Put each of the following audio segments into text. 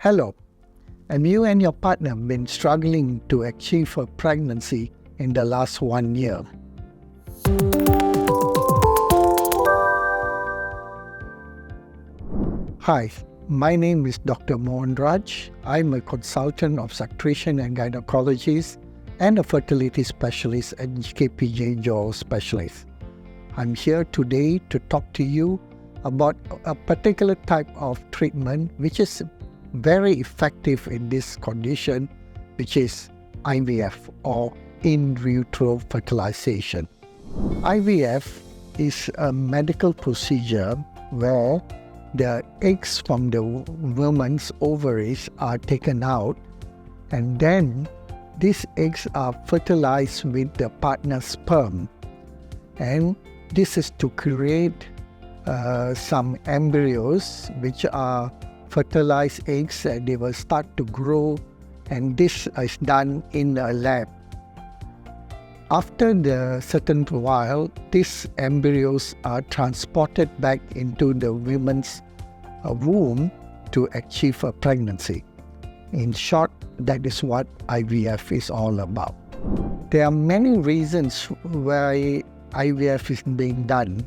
Hello, have you and your partner been struggling to achieve a pregnancy in the last 1 year? Hi, my name is Dr Mohanraj. I'm a consultant obstetrician and gynecologist and a fertility specialist at KPJ Johor Specialist. I'm here today to talk to you about a particular type of treatment which is very effective in this condition, which is IVF or in-vitro fertilization. IVF is a medical procedure where the eggs from the woman's ovaries are taken out, and then these eggs are fertilized with the partner's sperm, and this is to create some embryos which are fertilized eggs, and they will start to grow, and this is done in a lab. After the certain while, these embryos are transported back into the woman's womb to achieve a pregnancy. In short, that is what IVF is all about. There are many reasons why IVF is being done.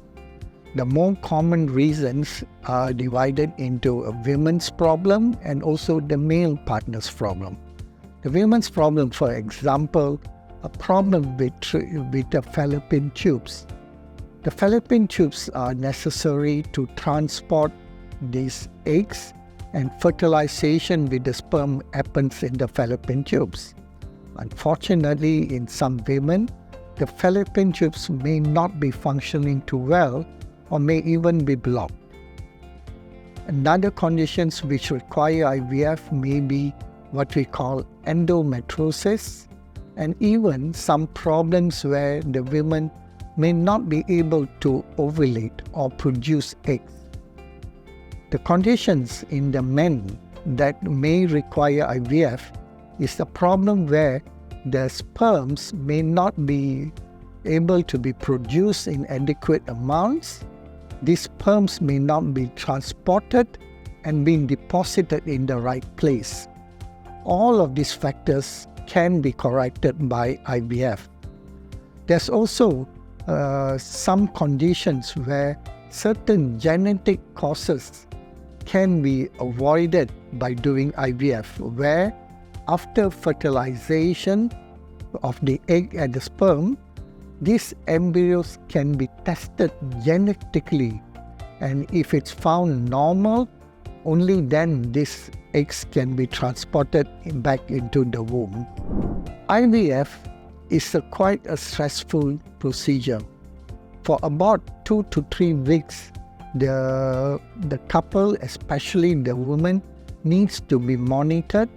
The more common reasons are divided into a women's problem and also the male partner's problem. The women's problem, for example, a problem with the fallopian tubes. The fallopian tubes are necessary to transport these eggs, and fertilization with the sperm happens in the fallopian tubes. Unfortunately, in some women, the fallopian tubes may not be functioning too well or may even be blocked. Another conditions which require IVF may be what we call endometriosis, and even some problems where the women may not be able to ovulate or produce eggs. The conditions in the men that may require IVF is the problem where the sperms may not be able to be produced in adequate amounts. These sperms may not be transported and being deposited in the right place. All of these factors can be corrected by IVF. There's also some conditions where certain genetic causes can be avoided by doing IVF, where after fertilization of the egg and the sperm, these embryos can be tested genetically, and if it's found normal, only then these eggs can be transported back into the womb. IVF is quite a stressful procedure. For about 2 to 3 weeks, the couple, especially the woman, needs to be monitored,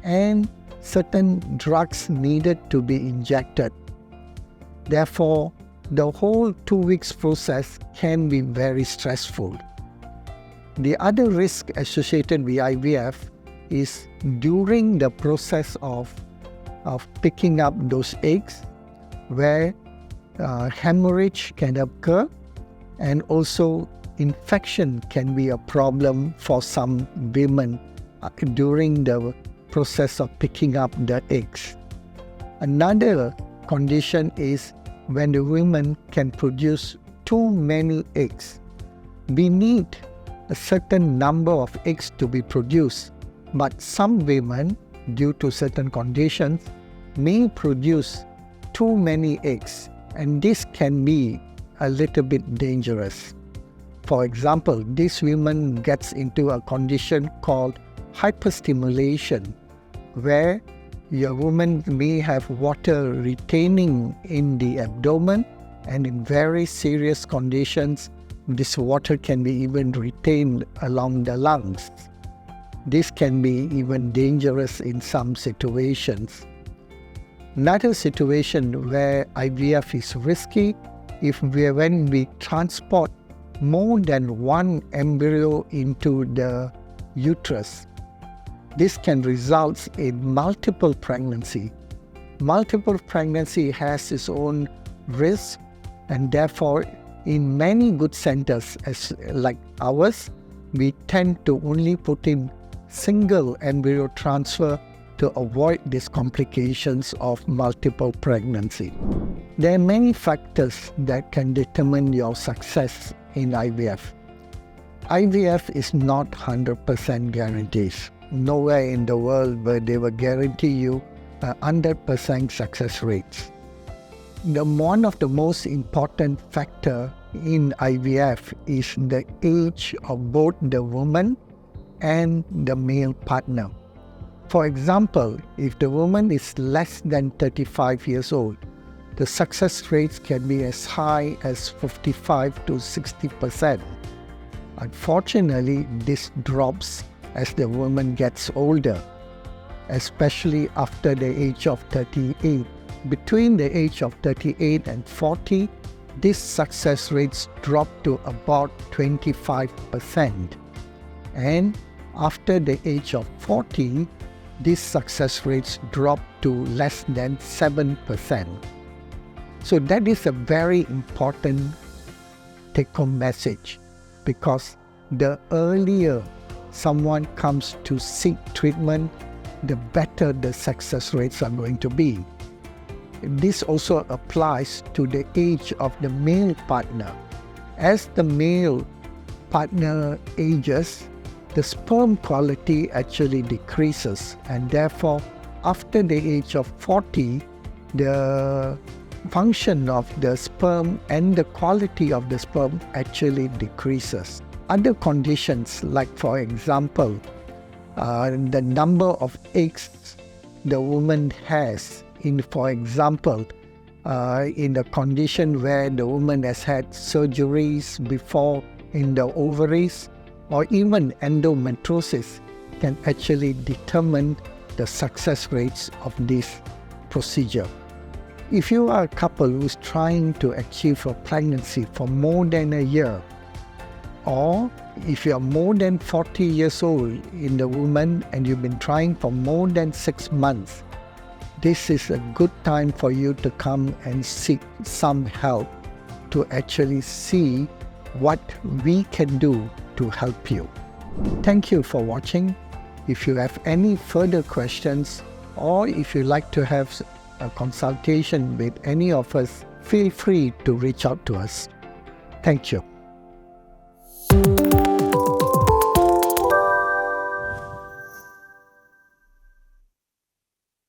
and certain drugs needed to be injected. Therefore, the whole 2 weeks process can be very stressful. The other risk associated with IVF is during the process of picking up those eggs, where hemorrhage can occur, and also infection can be a problem for some women during the process of picking up the eggs. Another condition is when the women can produce too many eggs. We need a certain number of eggs to be produced, but some women, due to certain conditions, may produce too many eggs, and this can be a little bit dangerous. For example, this woman gets into a condition called hyperstimulation, where your woman may have water retaining in the abdomen, and in very serious conditions, this water can be even retained along the lungs. This can be even dangerous in some situations. Another situation where IVF is risky when we transport more than one embryo into the uterus. This can result in multiple pregnancy. Multiple pregnancy has its own risk, and therefore in many good centers like ours, we tend to only put in single embryo transfer to avoid these complications of multiple pregnancy. There are many factors that can determine your success in IVF. IVF is not 100% guarantees. Nowhere in the world where they will guarantee you 100% success rates. One of the most important factor in IVF is the age of both the woman and the male partner. For example, if the woman is less than 35 years old, the success rates can be as high as 55 to 60%. Unfortunately, this drops as the woman gets older, especially after the age of 38. Between the age of 38 and 40, these success rates drop to about 25%. And after the age of 40, these success rates drop to less than 7%. So that is a very important take-home message, because the earlier someone comes to seek treatment, the better the success rates are going to be. This also applies to the age of the male partner. As the male partner ages, the sperm quality actually decreases, and therefore after the age of 40, the function of the sperm and the quality of the sperm actually decreases. Other conditions, like for example, the number of eggs the woman has, for example, in a condition where the woman has had surgeries before in the ovaries, or even endometriosis, can actually determine the success rates of this procedure. If you are a couple who's trying to achieve a pregnancy for more than a year, or if you are more than 40 years old in the woman and you've been trying for more than 6 months, this is a good time for you to come and seek some help to actually see what we can do to help you. Thank you for watching. If you have any further questions, or if you'd like to have a consultation with any of us, feel free to reach out to us. Thank you.